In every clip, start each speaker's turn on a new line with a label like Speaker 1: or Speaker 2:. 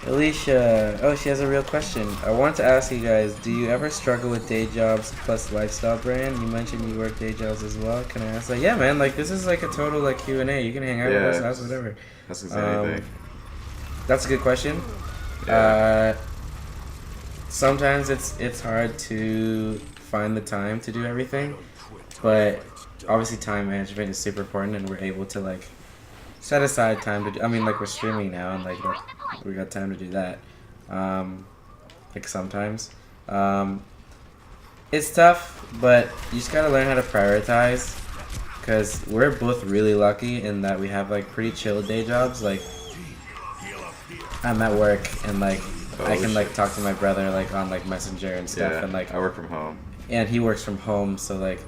Speaker 1: Alicia, oh, she has a real question. I wanted to ask you guys, do you ever struggle with day jobs plus lifestyle brand? You mentioned you work day jobs as well. Can I ask that? Yeah, man, like this is like a total like Q&A. You can hang out with us,
Speaker 2: Yeah,
Speaker 1: ask whatever.
Speaker 2: ask us
Speaker 1: Um,
Speaker 2: anything.
Speaker 1: that's a good question.
Speaker 2: Yeah.
Speaker 1: Uh, sometimes it's hard to find the time to do everything, but obviously time management is super important, and we're able to like set aside time to do. I mean, like we're streaming now, and like we got time to do that. Um, like sometimes. Um, it's tough, but you just gotta learn how to prioritize. Cause we're both really lucky in that we have like pretty chill day jobs. Like I'm at work and like I
Speaker 2: Oh
Speaker 1: can like
Speaker 2: shit.
Speaker 1: talk to my brother like on like Messenger and stuff,
Speaker 2: Yeah,
Speaker 1: and like
Speaker 2: I work from home.
Speaker 1: and he works from home, so like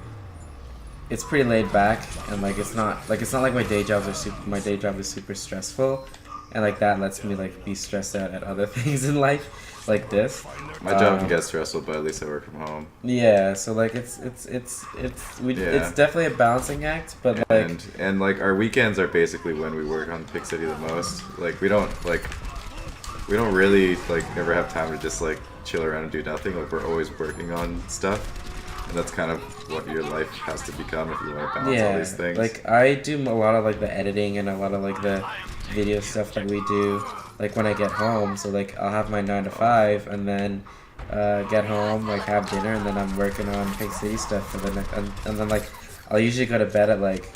Speaker 1: it's pretty laid back, and like it's not like my day job is super stressful, and like that lets me like be stressed out at other things in life like this.
Speaker 2: My job can get stressful, but at least I work from home.
Speaker 1: Yeah, so like it's
Speaker 2: Yeah.
Speaker 1: definitely a balancing act, but like
Speaker 2: And like our weekends are basically when we work on Pick City the most. Like we don't really like ever have time to just like chill around and do nothing. Like we're always working on stuff, and that's kind of what your life has to become if you want to balance all
Speaker 1: yeah,
Speaker 2: these things.
Speaker 1: like I do a lot of like the editing and a lot of like the video stuff that we do like when I get home. So like I'll have my 9 to 5 and then get home, like have dinner, and then I'm working on Pink City stuff for the next, and then like I'll usually go to bed at like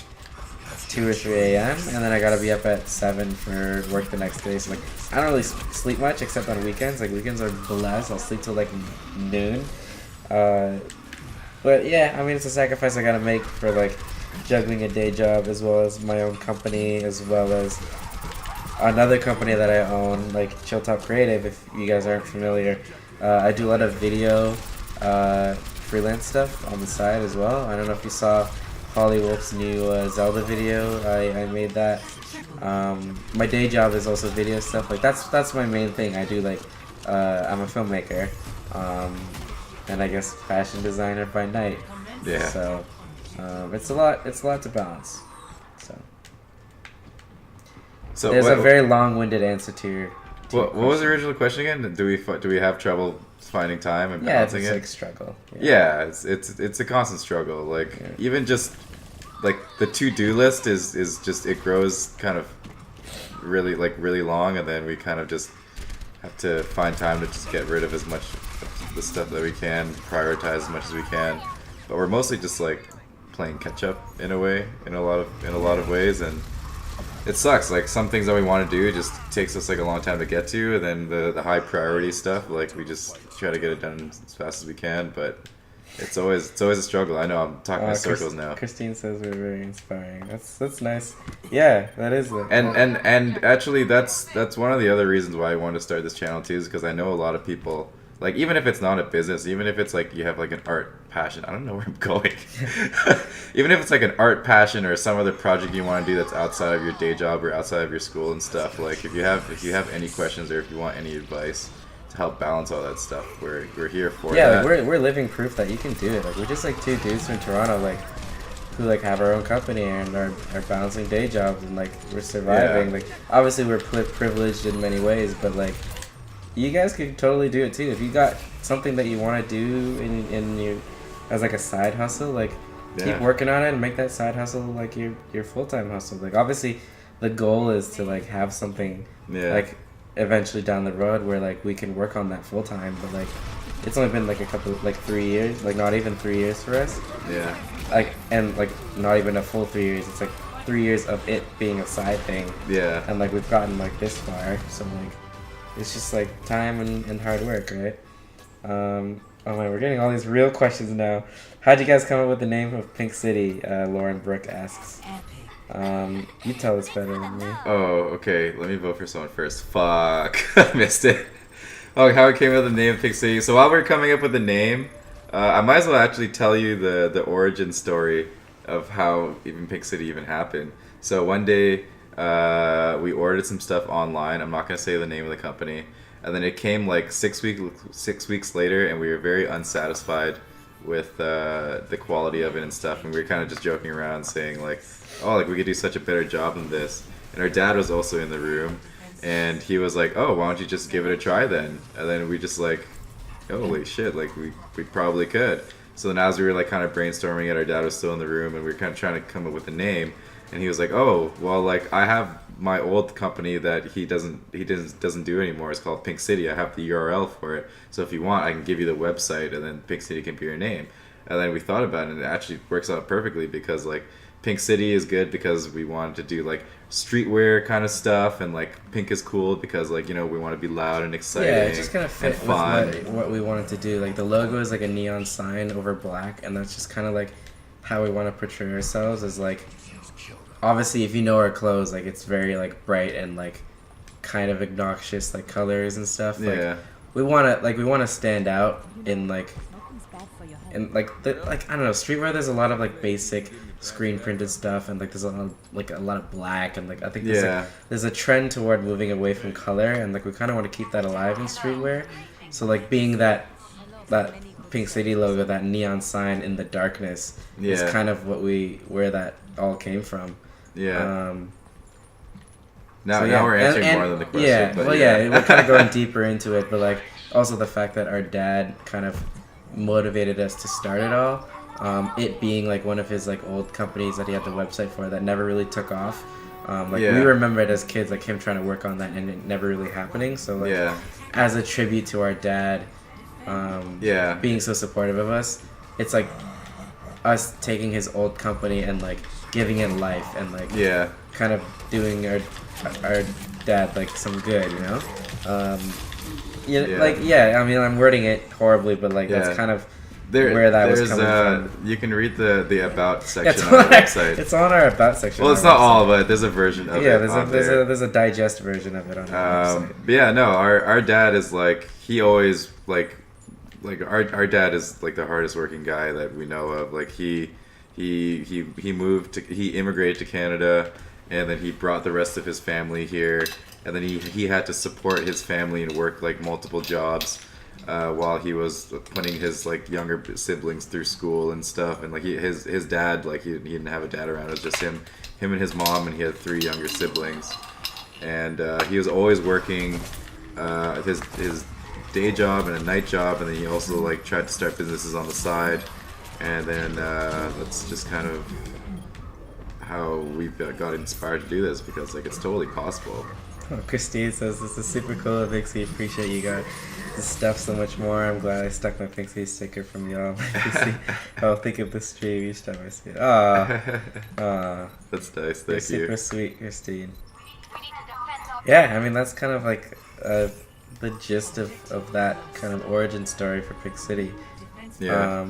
Speaker 1: 2 or 3 a.m. and then I gotta be up at 7 for work the next day. So like I don't really sleep much except on weekends. Like weekends are blessed. I'll sleep till like noon. Uh, but yeah, I mean it's a sacrifice I gotta make for like juggling a day job as well as my own company as well as another company that I own, like Chill Top Creative. If you guys aren't familiar, I do a lot of video freelance stuff on the side as well. I don't know if you saw Holly Wolf's new Zelda video. I made that. My day job is also video stuff. Like that's my main thing. I do like I'm a filmmaker, and I guess fashion designer by night.
Speaker 2: Yeah.
Speaker 1: So it's a lot. It's a lot to balance. So.
Speaker 2: So
Speaker 1: There's a very long-winded answer to your.
Speaker 2: what was the original question again? Do we have trouble finding time and
Speaker 1: Yeah, it's
Speaker 2: balancing
Speaker 1: like
Speaker 2: it?
Speaker 1: struggle.
Speaker 2: Yeah, it's a constant struggle. Like
Speaker 1: Yeah.
Speaker 2: even just like the to-do list is just it grows kind of really long, and then we kind of just have to find time to just get rid of as much of the stuff that we can, prioritize as much as we can. But we're mostly just like playing catch up in a way, in a lot of ways, and it sucks. Like some things that we want to do just takes us like a long time to get to, and then the high priority stuff, like we just try to get it done as fast as we can. But it's always a struggle. I know I'm talking in circles now.
Speaker 1: Christine says we're very inspiring. That's nice. Yeah, that is it.
Speaker 2: And actually that's one of the other reasons why I wanted to start this channel too, is because I know a lot of people, like even if it's not a business, even if it's like you have like an art passion, I don't know where I'm going. Even if it's like an art passion or some other project you want to do that's outside of your day job or outside of your school and stuff, like if you have any questions or if you want any advice to help balance all that stuff, we're here for
Speaker 1: yeah,
Speaker 2: that.
Speaker 1: like we're living proof that you can do it. Like we're just like two dudes from Toronto, like who like have our own company and are balancing day jobs, and like we're surviving.
Speaker 2: Yeah.
Speaker 1: Like obviously we're privileged in many ways, but like you guys could totally do it too if you got something that you want to do in your as like a side hustle. Like keep
Speaker 2: Yeah.
Speaker 1: working on it and make that side hustle like your full-time hustle. Like obviously the goal is to like have something
Speaker 2: Yeah.
Speaker 1: like eventually down the road where like we can work on that full-time, but like it's only been like a couple like 3 years, like not even 3 years for us,
Speaker 2: Yeah.
Speaker 1: like, and like not even a full 3 years. It's like 3 years of it being a side thing,
Speaker 2: Yeah.
Speaker 1: and like we've gotten like this far, so like it's just like time and hard work, right? Oh man, we're getting all these real questions now. How'd you guys come up with the name of Pink City? Lauren Brooke asks. You tell us better than me.
Speaker 2: Oh, okay. Let me vote for someone first. Fuck. I missed it. Oh, how it came up with the name Pink City. So while we're coming up with the name, I might as well actually tell you the origin story of how even Pink City even happened. So one day, we ordered some stuff online. I'm not gonna say the name of the company. And then it came like 6 weeks later, and we were very unsatisfied with the quality of it and stuff. And we were kind of just joking around, saying like, "Oh, like we could do such a better job than this." And our dad was also in the room, And he was like, oh, why don't you just give it a try then? And then we just like, holy shit, like we probably could. So then as we were like kind of brainstorming it, our dad was still in the room and we were kind of trying to come up with a name. And he was like, oh, well, like I have my old company that he doesn't do anymore. It's called Pink City. I have the URL for it. So if you want, I can give you the website and then Pink City can be your name. And then we thought about it and it actually works out perfectly because like Pink City is good because we wanted to do like streetwear kind of stuff, and like pink is cool because like, you know, we want to be loud and exciting.
Speaker 1: Yeah, it just kind of fit
Speaker 2: and fun.
Speaker 1: with what we wanted to do. Like the logo is like a neon sign over black, and that's just kind of like how we want to portray ourselves as like, obviously if you know our clothes, like it's very like bright and like kind of obnoxious like colors and stuff. Like,
Speaker 2: Yeah.
Speaker 1: we want to stand out in like, and like I don't know, streetwear. There's a lot of like basic screen printed stuff, and like there's a lot of black, and like I think there's a trend toward moving away from color, and like we kind of want to keep that alive in streetwear. So like being that Pink City logo, that neon sign in the darkness, is kind of where that all came from.
Speaker 2: Yeah.
Speaker 1: Now
Speaker 2: we're answering more than the question.
Speaker 1: Yeah,
Speaker 2: but
Speaker 1: well, yeah, we're kind of going deeper into it, but like also the fact that our dad kind of motivated us to start it all. It being like one of his like old companies that he had the website for that never really took off. We remember it as kids, like him trying to work on that and it never really happening. So like as a tribute to our dad, being so supportive of us, it's like us taking his old company and like giving it life and like kind of doing our dad like some good, you know. I mean, I'm wording it horribly, but like that's kind of where that was coming from.
Speaker 2: You can read the about section on our website.
Speaker 1: It's on our about section.
Speaker 2: Well, it's not all, but there's a version of it.
Speaker 1: Yeah, there's a digest version of it on our website.
Speaker 2: But yeah, no, our dad is like, he always like our dad is like the hardest working guy that we know of. Like he immigrated to Canada, and then he brought the rest of his family here, and then he had to support his family and work like multiple jobs while he was putting his like younger siblings through school and stuff. And like his dad, like he didn't have a dad around. It was just him and his mom, and he had 3 younger siblings. And he was always working his day job and a night job, and then he also like tried to start businesses on the side. And then that's just kind of how we got inspired to do this, because like it's totally possible.
Speaker 1: Oh, Christine says this is super cool. Pixie, appreciate you guys. This stuff so much more. I'm glad I stuck my Pixie sticker from y'all. I'll think of the stream each time I see it.
Speaker 2: That's nice. Thank you.
Speaker 1: Super sweet, Christine. Yeah, I mean that's kind of like the gist of that kind of origin story for Pink City.
Speaker 2: Yeah.